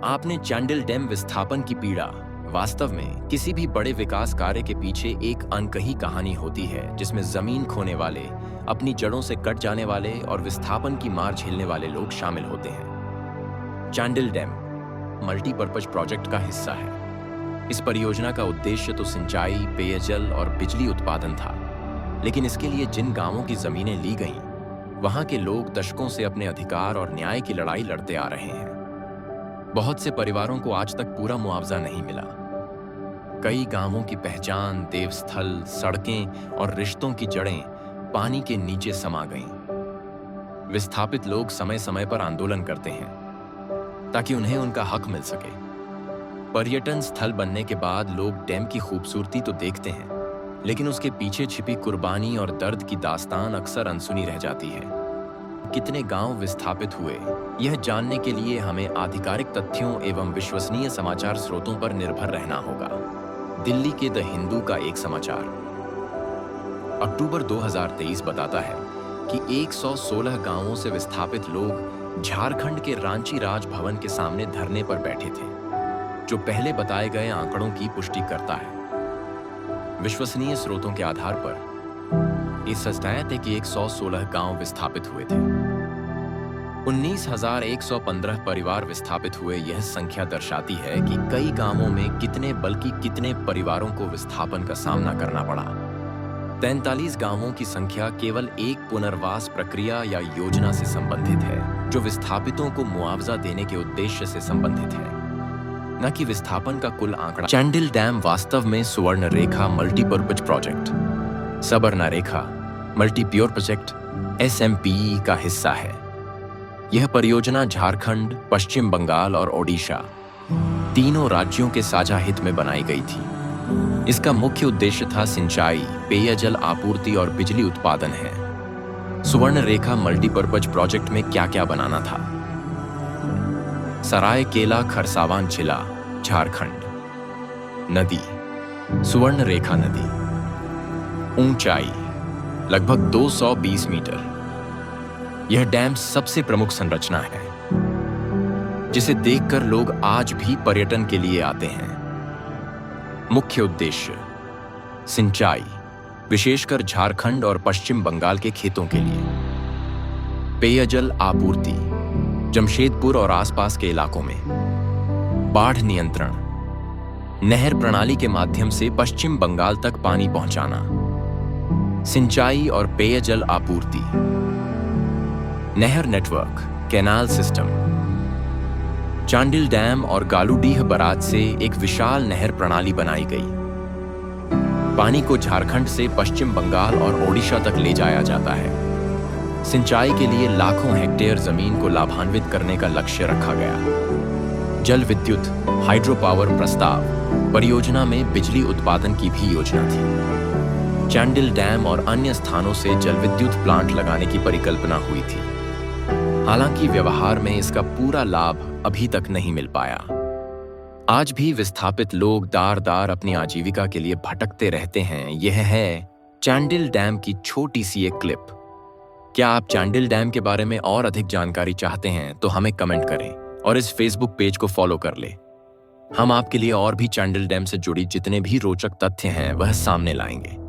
आपने चांडिल डैम विस्थापन की पीड़ा। वास्तव में किसी भी बड़े विकास कार्य के पीछे एक अनकही कहानी होती है, जिसमें जमीन खोने वाले, अपनी जड़ों से कट जाने वाले और विस्थापन की मार झेलने वाले लोग शामिल होते हैं। चांडिल डैम मल्टीपर्पज प्रोजेक्ट का हिस्सा है। इस परियोजना का उद्देश्य तो सिंचाई, पेयजल और बिजली उत्पादन था, लेकिन इसके लिए जिन गांवों की जमीनें ली गईं, वहां के लोग दशकों से अपने अधिकार और न्याय की लड़ाई लड़ते आ रहे हैं। बहुत से परिवारों को आज तक पूरा मुआवजा नहीं मिला। कई गांवों की पहचान, देवस्थल, सड़कें और रिश्तों की जड़ें पानी के नीचे समा गईं। विस्थापित लोग समय समय पर आंदोलन करते हैं ताकि उन्हें उनका हक मिल सके। पर्यटन स्थल बनने के बाद लोग डैम की खूबसूरती तो देखते हैं, लेकिन उसके पीछे छिपी कुर्बानी और दर्द की दास्तान अक्सर अनसुनी रह जाती है। कितने गांव विस्थापित हुए, यह जानने के लिए हमें आधिकारिक तथ्यों एवं विश्वसनीय समाचार स्रोतों पर निर्भर रहना होगा। दिल्ली के द हिंदू का एक समाचार अक्टूबर 2023 बताता है कि 116 गांवों से विस्थापित लोग झारखंड के रांची राजभवन के सामने धरने पर बैठे थे, जो पहले बताए गए आंकड़ों की पुष्टि करता है। विश्वसनीय स्रोतों के आधार पर ये सत्यायित है कि 116 गांव विस्थापित हुए थे। 19,115 परिवार विस्थापित हुए। यह संख्या दर्शाती है कि कई गांवों में कितने परिवारों को विस्थापन का सामना करना पड़ा। 43 गांवों की संख्या केवल एक पुनर्वास प्रक्रिया या योजना से संबंधित है, जो विस्थापितों को मुआवजा देने के उद्देश्य से संबंधित है, न कि विस्थापन का कुल आंकड़ा। चांडिल डैम वास्तव में सुवर्ण रेखा मल्टीपर्पज प्रोजेक्ट, सवर्णा रेखा मल्टीप्योर प्रोजेक्ट SMPE का हिस्सा है। यह परियोजना झारखंड, पश्चिम बंगाल और ओडिशा तीनों राज्यों के साझा हित में बनाई गई थी। इसका मुख्य उद्देश्य था सिंचाई, पेयजल आपूर्ति और बिजली उत्पादन है। सुवर्ण रेखा मल्टीपर्पज प्रोजेक्ट में क्या क्या बनाना था? सरायकेला खरसावान जिला, झारखंड। नदी सुवर्ण रेखा नदी। ऊंचाई लगभग 220 मीटर। यह डैम सबसे प्रमुख संरचना है, जिसे देखकर लोग आज भी पर्यटन के लिए आते हैं। मुख्य उद्देश्य सिंचाई, विशेषकर झारखंड और पश्चिम बंगाल के खेतों के लिए। पेयजल आपूर्ति, जमशेदपुर और आसपास के इलाकों में। बाढ़ नियंत्रण, नहर प्रणाली के माध्यम से पश्चिम बंगाल तक पानी पहुंचाना। सिंचाई और पेयजल आपूर्ति, नहर network, canal system. Chandil dam और गालूडीह बराज से एक विशाल नहर प्रणाली बनाई गई। पानी को झारखंड से पश्चिम बंगाल और ओडिशा तक ले जाया जाता है। सिंचाई के लिए लाखों हेक्टेयर जमीन को लाभान्वित करने का लक्ष्य रखा गया। जल विद्युत हाइड्रो पावर प्रस्ताव, परियोजना में बिजली उत्पादन की भी योजना थी। चांडिल डैम और अन्य स्थानों से जल विद्युत प्लांट लगाने की परिकल्पना हुई थी। हालांकि व्यवहार में इसका पूरा लाभ अभी तक नहीं मिल पाया। आज भी विस्थापित लोग दार अपनी आजीविका के लिए भटकते रहते हैं। यह है चांडिल डैम की छोटी सी एक क्लिप। क्या आप चांडिल डैम के बारे में और अधिक जानकारी चाहते हैं तो हमें कमेंट करें और इस फेसबुक पेज को फॉलो कर लें। हम आपके लिए और भी चांडिल डैम से जुड़ी जितने भी रोचक तथ्य हैं वह सामने लाएंगे।